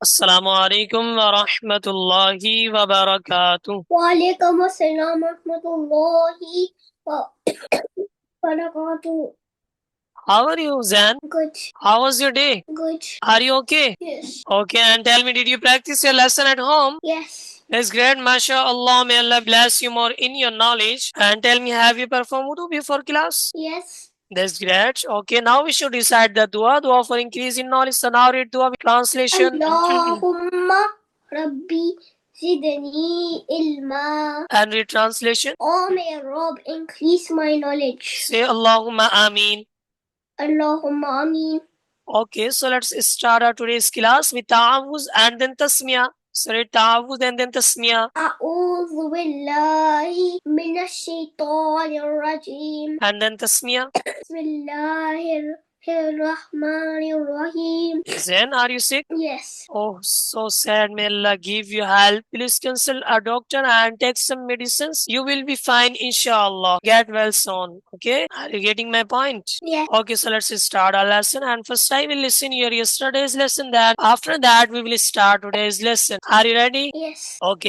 अस्सलामु अलैकुम व रहमतुल्लाहि व बरकातुह। वालेकुम अस्सलाम रहमतुल्लाहि व barakatuh. How are you, Zan? Good, How was your day? good. Are you okay? Yes, Okay, and tell me, did you practice your lesson at home? yes, That's great, mashallah. May Allah bless you more in your knowledge. And tell me, have you performed wudu before class? yes. That's great. Okay, now we should recite the dua for increase in knowledge. So now read dua with translation. Allahumma Rabbi zidni ilma. And read translation. Oh, may Rob increase my knowledge. Say Allahumma Ameen. Allahumma ameen. Okay, so let's start our today's class with ta'awuz and then tasmiya. Sorry, ta'awuz and then tasmiya. أعوذ بالله من الشيطان الرجيم. And then tasmiya. بسم الله الرحمن الرحيم. Zen, are you sick? Yes. Oh, so sad. May Allah give you help. Please consult a doctor and take some medicines. You will be fine, inshallah. Get well soon. Okay? Are you getting my point? Yeah. Okay, so let's start our lesson. And first, I will listen your yesterday's lesson. That after that, we will start today's lesson. Are you ready? Yes. Okay.